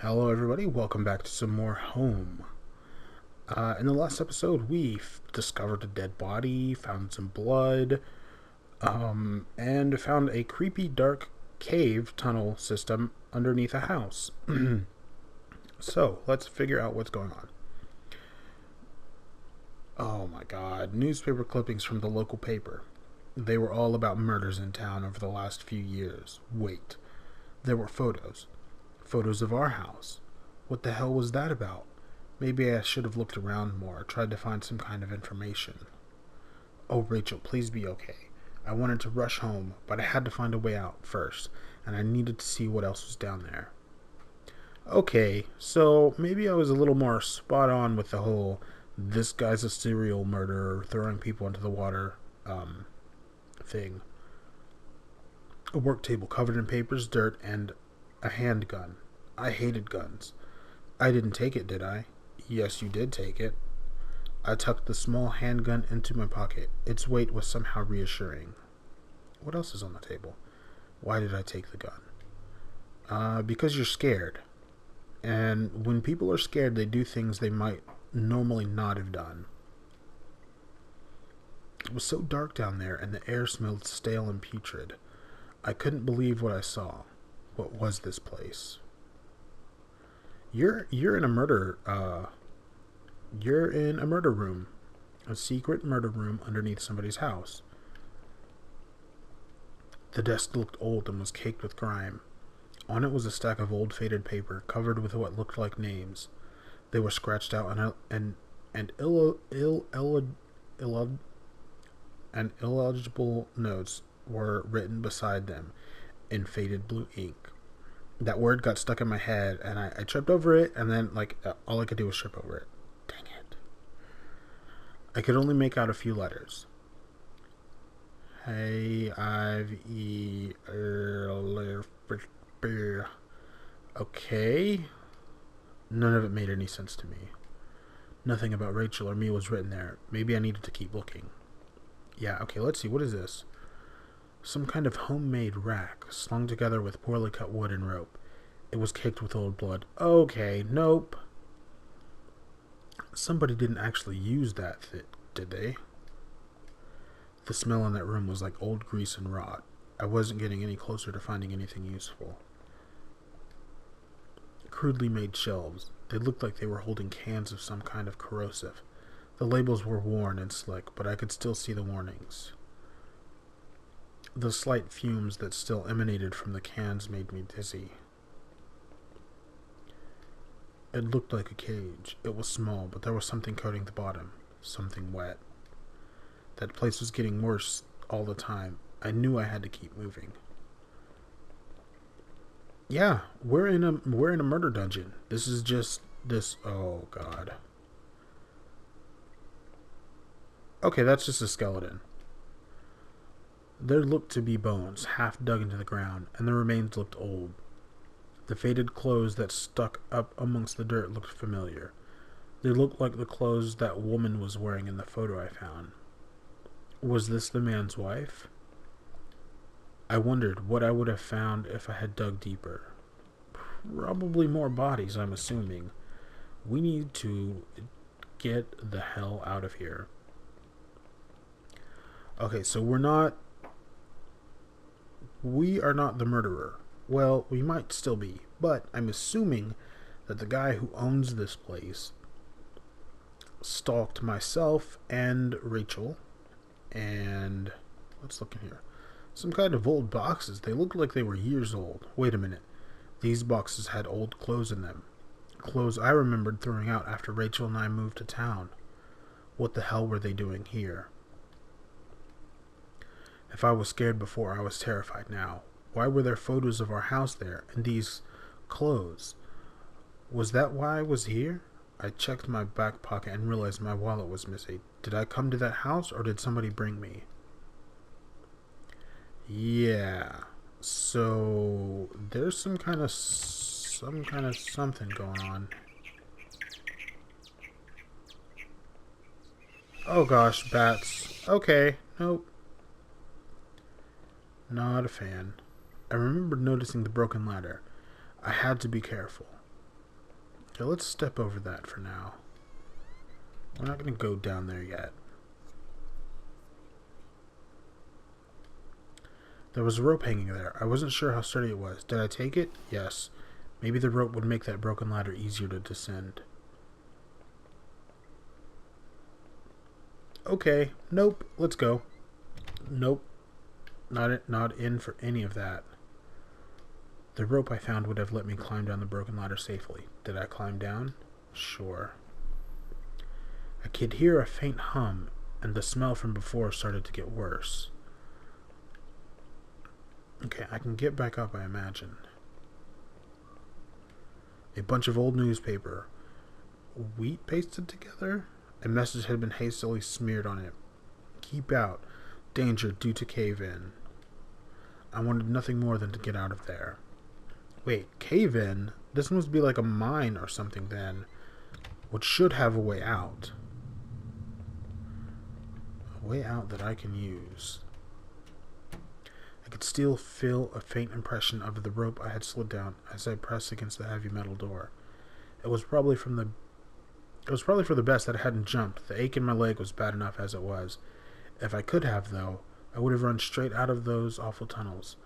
Hello, everybody. Welcome back to some more Home. In the last episode, we discovered a dead body, found some blood, and found a creepy, dark cave tunnel system underneath a house. So, let's figure out what's going on. Oh my god, newspaper clippings from the local paper. They were all about murders in town over the last few years. Wait, there were photos. Photos of our house. What the hell was that about? Maybe I should have looked around more, tried to find some kind of information. Oh, Rachel, please be okay. I wanted to rush home, but I had to find a way out first, and I needed to see what else was down there. Okay, so maybe I was a little more spot on with the whole this guy's a serial murderer throwing people into the water thing. A work table covered in papers, dirt, and a handgun. I hated guns. I didn't take it, did I? Yes, you did take it. I tucked the small handgun into my pocket. Its weight was somehow reassuring. What else is on the table? Why did I take the gun? Because you're scared. And when people are scared, they do things they might normally not have done. It was so dark down there, and the air smelled stale and putrid. I couldn't believe what I saw. What was this place? You're in a murder you're in a murder room. A secret murder room underneath somebody's house. The desk looked old and was caked with grime. On it was a stack of old faded paper covered with what looked like names. They were scratched out and illegible notes were written beside them in faded blue ink. That word got stuck in my head, and I tripped over it, and then, all I could do was trip over it. Dang it. I could only make out a few letters. Hey, okay. None of it made any sense to me. Nothing about Rachel or me was written there. Maybe I needed to keep looking. Yeah, okay, let's see. What is this? Some kind of homemade rack, slung together with poorly cut wood and rope. It was caked with old blood. Okay, nope. Somebody didn't actually use that, did they? The smell in that room was like old grease and rot. I wasn't getting any closer to finding anything useful. Crudely made shelves. They looked like they were holding cans of some kind of corrosive. The labels were worn and slick, but I could still see the warnings. The slight fumes that still emanated from the cans made me dizzy. It looked like a cage. It was small, but there was something coating the bottom. Something wet. That place was getting worse all the time. I knew I had to keep moving. Yeah, we're in a murder dungeon. This is just this. Oh god. Okay, that's just a skeleton. There looked to be bones, half dug into the ground, and the remains looked old. The faded clothes that stuck up amongst the dirt looked familiar. They looked like the clothes that woman was wearing in the photo I found. Was this the man's wife? I wondered what I would have found if I had dug deeper. Probably more bodies, I'm assuming. We need to get the hell out of here. Okay, so we are not the murderer. Well, we might still be, but I'm assuming that the guy who owns this place stalked myself and Rachel, and let's look in here. Some kind of old boxes. They looked like they were years old. Wait a minute. These boxes had old clothes in them. Clothes I remembered throwing out after Rachel and I moved to town. What the hell were they doing here? If I was scared before, I was terrified now. Why were there photos of our house there, and these clothes? Was that why I was here? I checked my back pocket and realized my wallet was missing. Did I come to that house, or did somebody bring me? Yeah. So there's some kind of something going on. Oh gosh, bats. Okay, nope. Not a fan. I remembered noticing the broken ladder. I had to be careful. Okay, let's step over that for now. We're not going to go down there yet. There was a rope hanging there. I wasn't sure how sturdy it was. Did I take it? Yes. Maybe the rope would make that broken ladder easier to descend. Okay. Nope. Let's go. Nope. Not in for any of that. The rope I found would have let me climb down the broken ladder safely. Did I climb down? Sure. I could hear a faint hum, and the smell from before started to get worse. Okay, I can get back up, I imagine. A bunch of old newspaper. Wheat pasted together? A message had been hastily smeared on it. Keep out. Danger due to cave-in. I wanted nothing more than to get out of there. Wait, cave-in? This must be like a mine or something then. Which should have a way out. A way out that I can use. I could still feel a faint impression of the rope I had slid down as I pressed against the heavy metal door. It was probably for the best that I hadn't jumped. The ache in my leg was bad enough as it was. If I could have, though, I would have run straight out of those awful tunnels.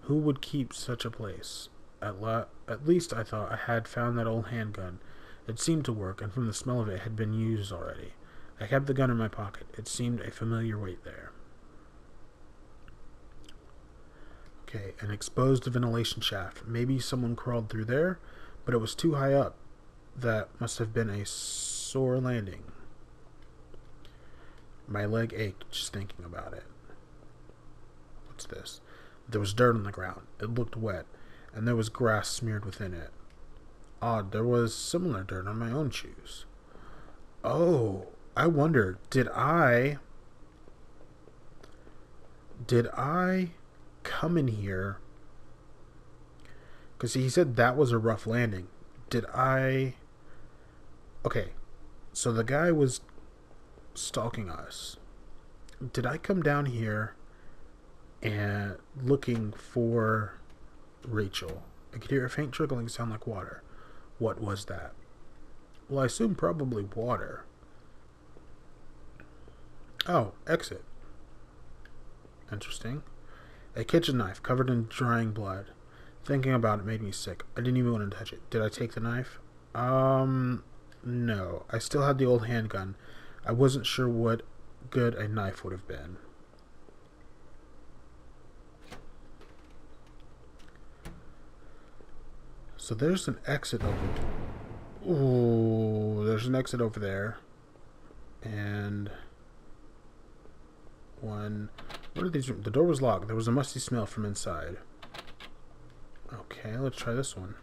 Who would keep such a place? At least I thought I had found that old handgun. It seemed to work, and from the smell of it had been used already. I kept the gun in my pocket. It seemed a familiar weight there. Okay, an exposed ventilation shaft. Maybe someone crawled through there, but it was too high up. That must have been a sore landing. My leg ached just thinking about it. What's this? There was dirt on the ground. It looked wet, and there was grass smeared within it. Odd, there was similar dirt on my own shoes. Oh, I wonder, did I come in here? Because he said that was a rough landing. Okay, so the guy was stalking us. Did I come down here and looking for Rachel? I could hear a faint trickling sound like water. What was that? Well, I assume probably water. Oh, exit. Interesting. A kitchen knife covered in drying blood. Thinking about it made me sick. I didn't even want to touch it. Did I take the knife? No. I still had the old handgun. I wasn't sure what good a knife would have been. So there's an exit over. Ooh, there's an exit over there. And one. What are these rooms? The door was locked. There was a musty smell from inside. Okay, let's try this one.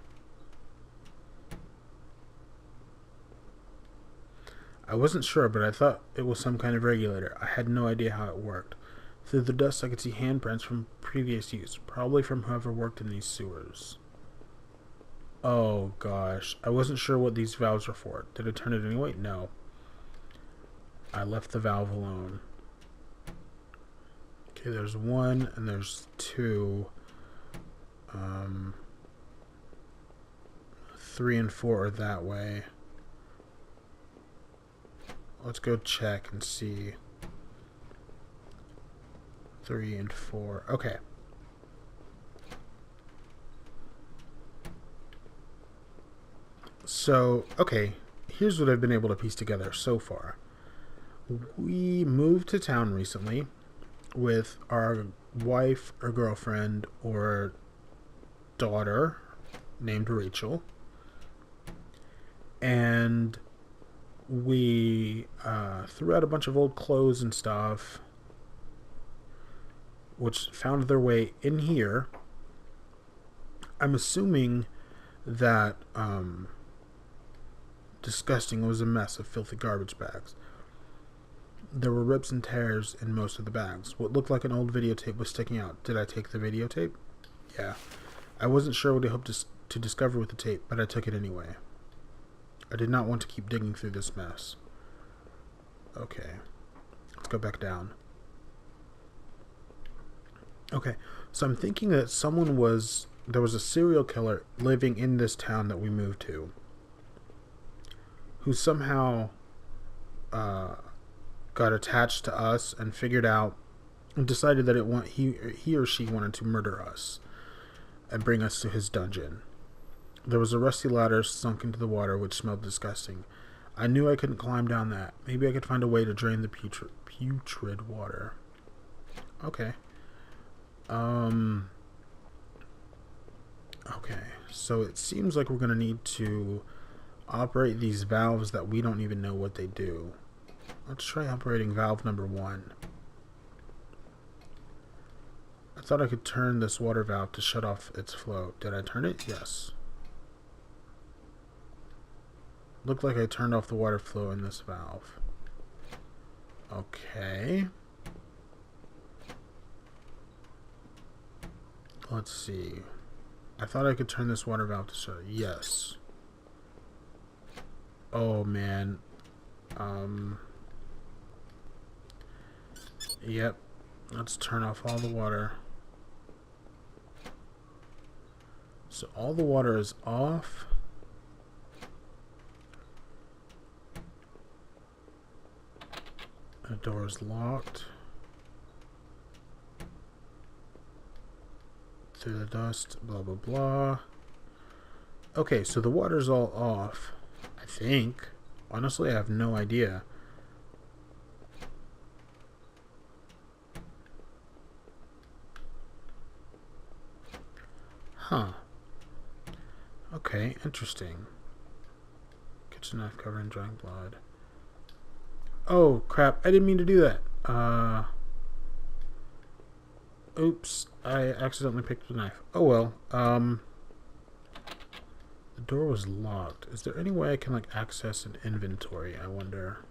I wasn't sure, but I thought it was some kind of regulator. I had no idea how it worked. Through the dust, I could see handprints from previous use, probably from whoever worked in these sewers. Oh, gosh. I wasn't sure what these valves were for. Did I turn it anyway? No. I left the valve alone. Okay, there's one, and there's two. 3 and 4 are that way. Let's go check and see. 3 and 4. Okay. So, okay. Here's what I've been able to piece together so far. We moved to town recently with our wife or girlfriend or daughter named Rachel. And we threw out a bunch of old clothes and stuff, which found their way in here. I'm assuming that disgusting was a mess of filthy garbage bags. There were rips and tears in most of the bags. What looked like an old videotape was sticking out. Did I take the videotape? Yeah. I wasn't sure what I hoped to discover with the tape, but I took it anyway. I did not want to keep digging through this mess. Okay. Let's go back down. Okay. So I'm thinking that there was a serial killer living in this town that we moved to. who somehow got attached to us and figured out and decided that he or she wanted to murder us and bring us to his dungeon. There was a rusty ladder sunk into the water which smelled disgusting. I knew I couldn't climb down that. Maybe I could find a way to drain the putrid water. Okay. Okay, so it seems like we're going to need to operate these valves that we don't even know what they do. Let's try operating valve number 1. I thought I could turn this water valve to shut off its flow. Did I turn it? Yes. Looked like I turned off the water flow in this valve. Okay. Let's see. I thought I could turn this water valve to shut. Yes. Oh, man. Yep. Let's turn off all the water. So all the water is off. The door is locked. Through the dust, blah, blah, blah. Okay, so the water's all off, I think. Honestly, I have no idea. Huh. Okay, interesting. Kitchen knife covered in drying blood. Oh, crap. I didn't mean to do that. Oops. I accidentally picked the knife. Oh, well. The door was locked. Is there any way I can, like, access an inventory? I wonder.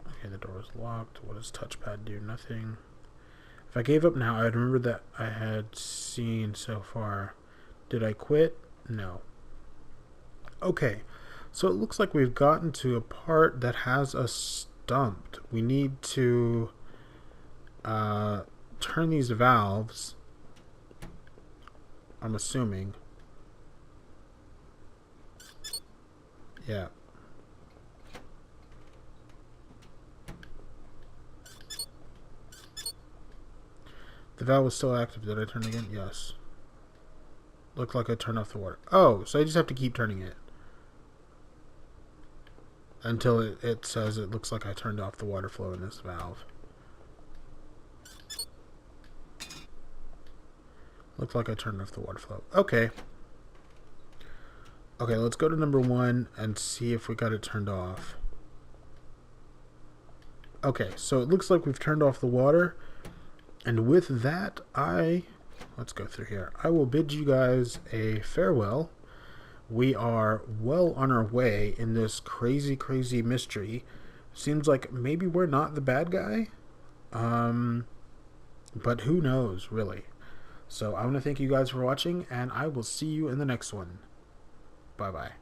Okay, the door was locked. What does touchpad do? Nothing. If I gave up now, I'd remember that I had seen so far. Did I quit? No. Okay. So it looks like we've gotten to a part that has us stumped. We need to turn these valves, I'm assuming. Yeah. The valve was still active. Did I turn it again? Yes. Looked like I turned off the water. Oh, so I just have to keep turning it until it says it looks like I turned off the water flow in this valve. Looked like I turned off the water flow. Okay. Okay, let's go to number 1 and see if we got it turned off. Okay, so it looks like we've turned off the water. And with that, let's go through here. I will bid you guys a farewell. We are well on our way in this crazy, crazy mystery. Seems like maybe we're not the bad guy. But who knows, really. So I want to thank you guys for watching, and I will see you in the next one. Bye-bye.